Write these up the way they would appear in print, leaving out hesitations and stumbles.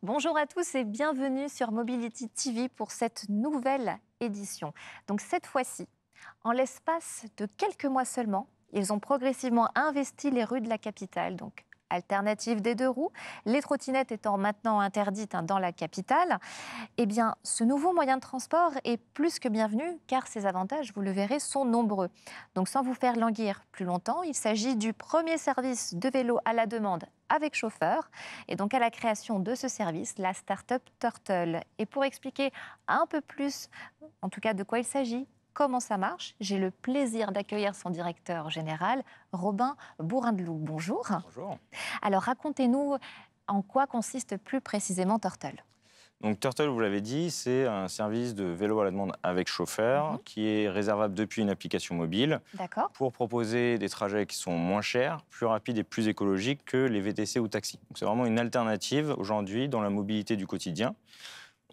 Bonjour à tous et bienvenue sur Mobility TV pour cette nouvelle édition. Donc cette fois-ci, en l'espace de quelques mois seulement, ils ont progressivement investi les rues de la capitale. Donc alternative des deux roues, les trottinettes étant maintenant interdites dans la capitale. Eh bien, ce nouveau moyen de transport est plus que bienvenu car ses avantages, vous le verrez, sont nombreux. Donc sans vous faire languir plus longtemps, il s'agit du premier service de vélo à la demande avec chauffeur et donc à la création de ce service, la start-up Turtle. Et pour expliquer un peu plus, en tout cas de quoi il s'agit, comment ça marche, j'ai le plaisir d'accueillir son directeur général, Robin Bourrindeloup. Bonjour. Bonjour. Alors racontez-nous en quoi consiste plus précisément Turtle. Donc Turtle, vous l'avez dit, c'est un service de vélo à la demande avec chauffeur qui est réservable depuis une application mobile D'accord. pour proposer des trajets qui sont moins chers, plus rapides et plus écologiques que les VTC ou taxis. Donc c'est vraiment une alternative aujourd'hui dans la mobilité du quotidien.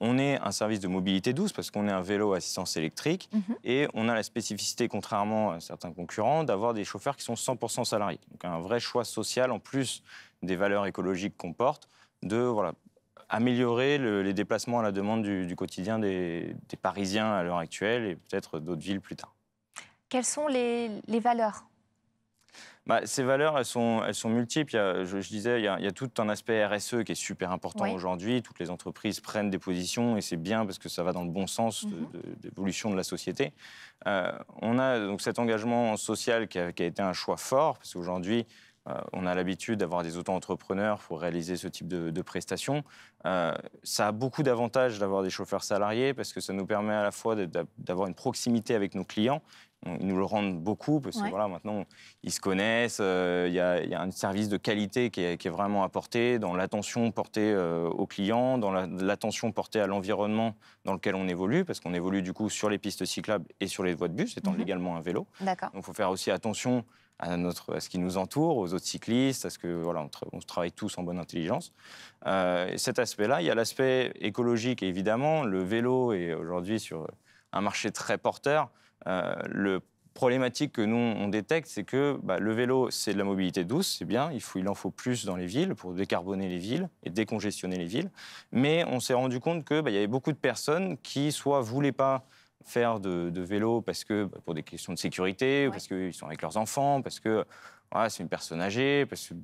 On est un service de mobilité douce parce qu'on est un vélo à assistance électrique et on a la spécificité, contrairement à certains concurrents, d'avoir des chauffeurs qui sont 100% salariés. Donc un vrai choix social en plus des valeurs écologiques qu'on porte, de améliorer les déplacements à la demande du quotidien des Parisiens à l'heure actuelle et peut-être d'autres villes plus tard. Quelles sont les valeurs? Ces valeurs, elles sont multiples. Je disais, il y a tout un aspect RSE qui est super important Oui. aujourd'hui. Toutes les entreprises prennent des positions et c'est bien parce que ça va dans le bon sens d'évolution de la société. On a donc cet engagement social qui a été un choix fort parce qu'aujourd'hui, on a l'habitude d'avoir des auto-entrepreneurs pour réaliser ce type de prestations. Ça a beaucoup d'avantages d'avoir des chauffeurs salariés parce que ça nous permet à la fois d'avoir une proximité avec nos clients. Ils nous le rendent beaucoup parce que voilà, maintenant, ils se connaissent. Il y a un service de qualité qui est vraiment apporté dans l'attention portée aux clients, dans l'attention portée à l'environnement dans lequel on évolue, parce qu'on évolue du coup sur les pistes cyclables et sur les voies de bus, étant légalement un vélo. D'accord. Donc il faut faire aussi attention à ce qui nous entoure, aux autres cyclistes, à ce que voilà, on travaille tous en bonne intelligence. Et cet aspect-là, il y a l'aspect écologique, et évidemment. Le vélo est aujourd'hui sur un marché très porteur. Le problématique que nous, on détecte, c'est que le vélo, c'est de la mobilité douce, c'est bien, il en faut plus dans les villes pour décarboner les villes et décongestionner les villes. Mais on s'est rendu compte qu'il y avait beaucoup de personnes qui soit voulaient pas faire de vélo parce que, pour des questions de sécurité, parce qu'ils sont avec leurs enfants, parce que voilà, c'est une personne âgée, parce que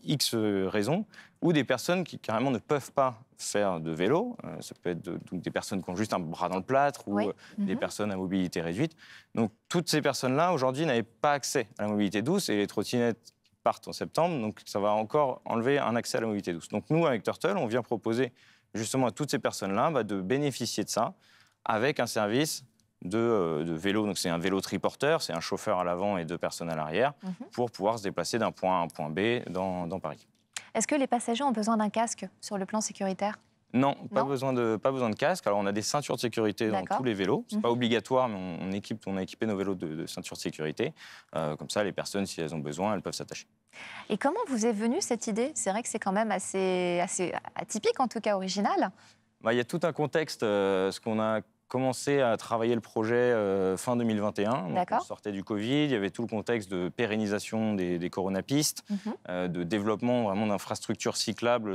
X raisons, ou des personnes qui carrément ne peuvent pas faire de vélo. Ça peut être donc des personnes qui ont juste un bras dans le plâtre ou des personnes à mobilité réduite. Donc toutes ces personnes-là, aujourd'hui, n'avaient pas accès à la mobilité douce et les trottinettes partent en septembre, donc ça va encore enlever un accès à la mobilité douce. Donc nous, avec Turtle, on vient proposer justement à toutes ces personnes-là de bénéficier de ça avec un service de vélo. Donc c'est un vélo triporteur, c'est un chauffeur à l'avant et deux personnes à l'arrière pour pouvoir se déplacer d'un point A à un point B dans Paris. Est-ce que les passagers ont besoin d'un casque sur le plan sécuritaire? Non, pas besoin de casque. Alors on a des ceintures de sécurité dans tous les vélos. C'est pas obligatoire, mais on a équipé nos vélos de ceintures de sécurité. Comme ça, les personnes, si elles ont besoin, elles peuvent s'attacher. Et comment vous est venue cette idée? C'est vrai que c'est quand même assez atypique, en tout cas original. Il y a tout un contexte, ce qu'on a commencé à travailler le projet fin 2021. Donc on sortait du Covid, il y avait tout le contexte de pérennisation des coronapistes, de développement vraiment d'infrastructures cyclables,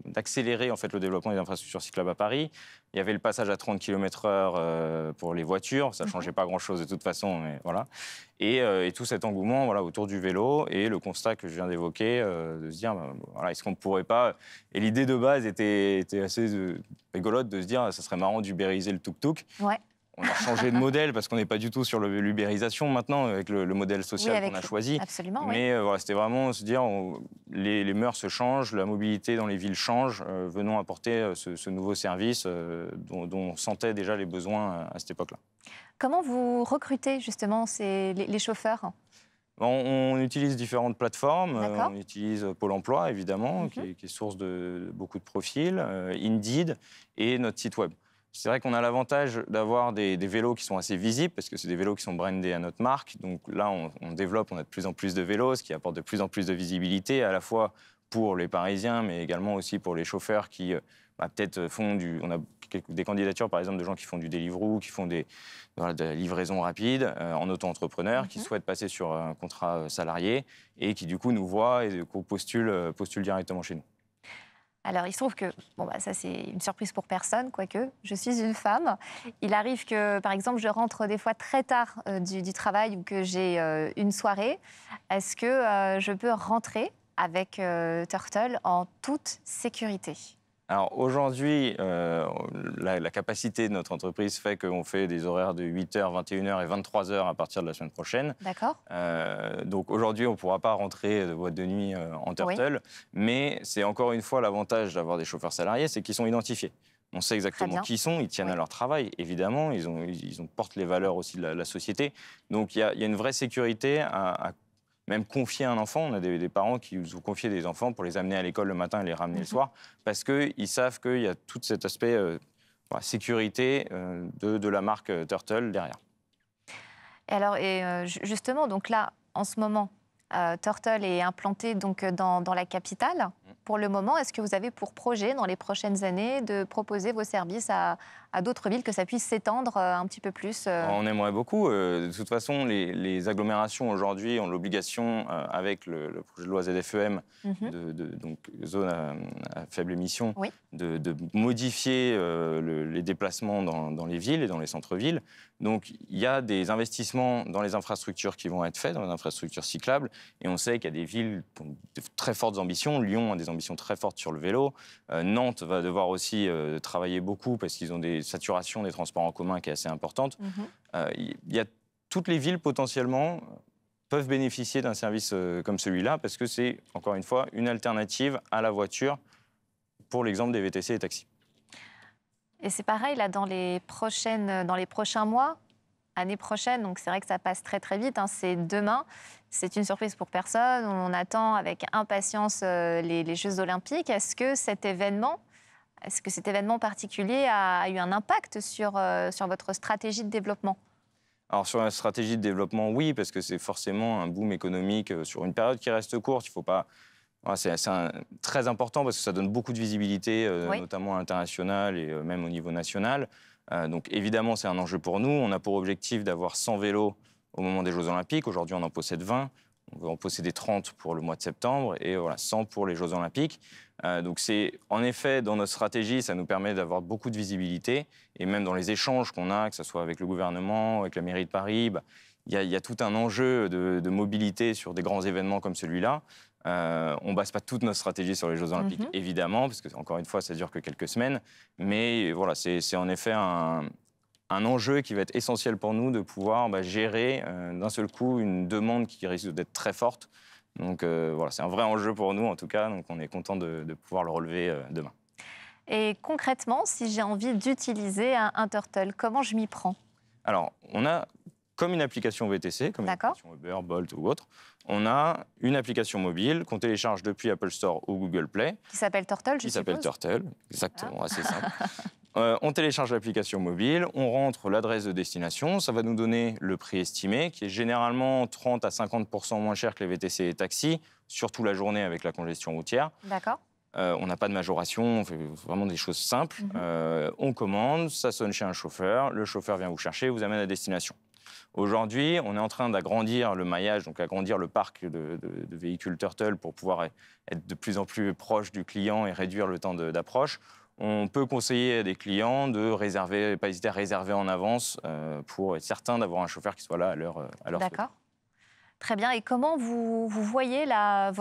d'accélérer en fait le développement des infrastructures cyclables à Paris. Il y avait le passage à 30 km/h pour les voitures, ça ne changeait pas grand-chose de toute façon, mais voilà. Et tout cet engouement autour du vélo et le constat que je viens d'évoquer, de se dire, est-ce qu'on ne pourrait pas... Et l'idée de base était assez rigolote de se dire, ça serait marrant d'ubériser le tuk-tuk. Ouais. On a changé de modèle parce qu'on n'est pas du tout sur l'ubérisation maintenant, avec le modèle social qu'on a choisi. Absolument, mais c'était vraiment se dire, les mœurs se changent, la mobilité dans les villes change, venons apporter ce nouveau service dont on sentait déjà les besoins à cette époque-là. Comment vous recrutez justement les chauffeurs? On utilise différentes plateformes. On utilise Pôle emploi, évidemment, qui est source de beaucoup de profils, Indeed et notre site web. C'est vrai qu'on a l'avantage d'avoir des vélos qui sont assez visibles, parce que c'est des vélos qui sont brandés à notre marque. Donc là, on développe, on a de plus en plus de vélos, ce qui apporte de plus en plus de visibilité, à la fois pour les Parisiens, mais également aussi pour les chauffeurs qui peut-être font On a des candidatures, par exemple, de gens qui font du Deliveroo, qui font de la livraison rapide en auto-entrepreneur, qui souhaitent passer sur un contrat salarié et qui, du coup, nous voient et postulent directement chez nous. Alors, il se trouve que, bon, bah, ça, c'est une surprise pour personne, quoique, je suis une femme. Il arrive que, par exemple, je rentre des fois très tard du travail ou que j'ai une soirée. Est-ce que je peux rentrer avec Turtle en toute sécurité? Alors aujourd'hui, la capacité de notre entreprise fait qu'on fait des horaires de 8h, 21h et 23h à partir de la semaine prochaine. D'accord? Donc aujourd'hui, on ne pourra pas rentrer de boîte de nuit en Oui, Turtle, mais c'est encore une fois l'avantage d'avoir des chauffeurs salariés, c'est qu'ils sont identifiés. On sait très exactement bien. qui ils sont, ils tiennent à Oui. leur travail, évidemment, portent les valeurs aussi de la société. Donc il y a une vraie sécurité à même confier un enfant. On a des parents qui nous ont confié des enfants pour les amener à l'école le matin et les ramener le Mhm. soir, parce qu'ils savent qu'il y a tout cet aspect voilà, sécurité de la marque Turtle derrière. Et alors, justement, donc là, en ce moment, Turtle est implanté donc, dans la capitale. Pour le moment, est-ce que vous avez pour projet, dans les prochaines années, de proposer vos services à d'autres villes, que ça puisse s'étendre un petit peu plus On aimerait beaucoup. De toute façon, les agglomérations aujourd'hui ont l'obligation, avec le projet de loi ZFEM, Mhm. donc zone à faible émission, Oui, de modifier les déplacements dans les villes et dans les centres-villes. Donc il y a des investissements dans les infrastructures qui vont être faits, dans les infrastructures cyclables. Et on sait qu'il y a des villes qui ont de très fortes ambitions. Lyon a des ambitions très fortes sur le vélo. Nantes va devoir aussi travailler beaucoup parce qu'ils ont des saturations des transports en commun qui est assez importante. mhm. Il y a toutes les villes potentiellement peuvent bénéficier d'un service comme celui-là parce que c'est, encore une fois, une alternative à la voiture pour l'exemple des VTC et taxis. Et c'est pareil, là, dans les prochains mois, année prochaine, donc c'est vrai que ça passe très très vite, hein, c'est demain. C'est une surprise pour personne. On attend avec impatience les Jeux Olympiques. Est-ce que cet événement particulier a eu un impact sur votre stratégie de développement? Alors sur la stratégie de développement, oui, parce que c'est forcément un boom économique sur une période qui reste courte. Il faut pas. Voilà, très important parce que ça donne beaucoup de visibilité, Oui, notamment à l'international et même au niveau national. Donc évidemment, c'est un enjeu pour nous. On a pour objectif d'avoir 100 vélos au moment des Jeux Olympiques. Aujourd'hui, on en possède 20. On veut en posséder 30 pour le mois de septembre et voilà, 100 pour les Jeux Olympiques. Donc c'est en effet, dans notre stratégie, ça nous permet d'avoir beaucoup de visibilité. Et même dans les échanges qu'on a, que ce soit avec le gouvernement, avec la mairie de Paris, il y a tout un enjeu de mobilité sur des grands événements comme celui-là. On ne base pas toute notre stratégie sur les Jeux Olympiques, mhm. évidemment, parce que, encore une fois, ça dure que quelques semaines. Mais voilà, c'est en effet un enjeu qui va être essentiel pour nous de pouvoir gérer d'un seul coup une demande qui risque d'être très forte. Donc voilà, c'est un vrai enjeu pour nous, en tout cas. Donc on est content de pouvoir le relever demain. Et concrètement, si j'ai envie d'utiliser un Turtle, comment je m'y prends? Alors, on a comme une application VTC, comme une D'accord? application Uber, Bolt ou autre, on a une application mobile qu'on télécharge depuis Apple Store ou Google Play, Qui s'appelle Turtle, je qui s'appelle suppose? Turtle, Ah. exactement, assez simple. On télécharge l'application mobile, on rentre l'adresse de destination, ça va nous donner le prix estimé, qui est généralement 30 à 50% moins cher que les VTC et taxis, surtout la journée avec la congestion routière. D'accord. On n'a pas de majoration, on fait vraiment des choses simples. Mhm. On commande, ça sonne chez un chauffeur, le chauffeur vient vous chercher, vous amène à destination. Aujourd'hui, on est en train d'agrandir le maillage, donc agrandir le parc de véhicules Turtle pour pouvoir être de plus en plus proche du client et réduire le temps d'approche. On peut conseiller à des clients de réserver, pas hésiter à réserver en avance pour être certain d'avoir un chauffeur qui soit là à l'heure souhaitée. D'accord. Très bien. Et comment vous voyez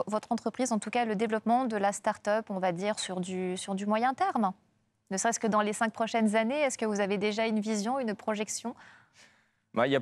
votre entreprise, en tout cas le développement de la start-up, on va dire, sur du moyen terme? Ne serait-ce que dans les 5 prochaines années, est-ce que vous avez déjà une vision, une projection? Il y a il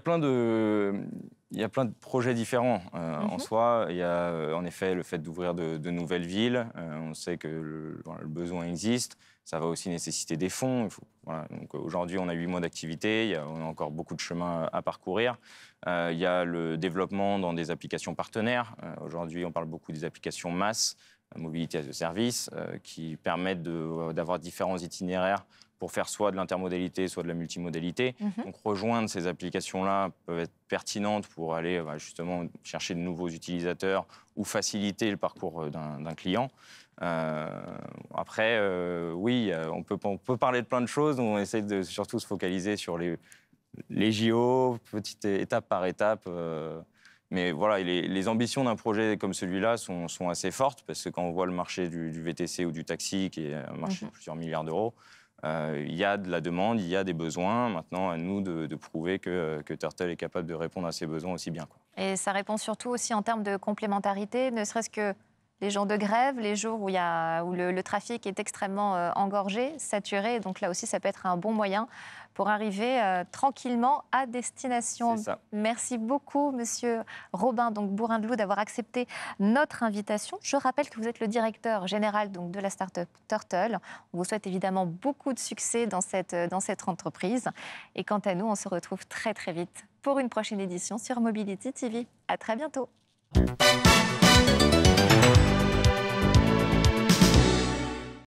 y a plein de projets différents. En Mhm. soi, il y a en effet le fait d'ouvrir de nouvelles villes. On sait que le besoin existe. Ça va aussi nécessiter des fonds. Voilà. Donc, aujourd'hui, on a 8 mois d'activité. On a encore beaucoup de chemin à parcourir. Il y a le développement dans des applications partenaires. Aujourd'hui, on parle beaucoup des applications masse, mobilité as a service, qui permettent d'avoir différents itinéraires pour faire soit de l'intermodalité, soit de la multimodalité. Mhm. Donc rejoindre ces applications-là peuvent être pertinentes pour aller justement chercher de nouveaux utilisateurs ou faciliter le parcours d'un client. Après, oui, on peut parler de plein de choses. On essaie de surtout se focaliser sur les JO, petite étape par étape. Mais voilà, les ambitions d'un projet comme celui-là sont assez fortes, parce que quand on voit le marché du VTC ou du taxi, qui est un marché de plusieurs milliards d'euros, il y a de la demande, il y a des besoins. Maintenant, à nous de prouver que Turtle est capable de répondre à ces besoins aussi bien, quoi. Et ça répond surtout aussi en termes de complémentarité, ne serait-ce que les jours de grève, les jours où le trafic est extrêmement engorgé, saturé. Donc là aussi, ça peut être un bon moyen pour arriver tranquillement à destination. C'est ça. Merci beaucoup, Monsieur Robin Bourrin-de-Loup, d'avoir accepté notre invitation. Je rappelle que vous êtes le directeur général de la start-up Turtle. On vous souhaite évidemment beaucoup de succès dans cette entreprise. Et quant à nous, on se retrouve très très vite pour une prochaine édition sur Mobility TV. À très bientôt.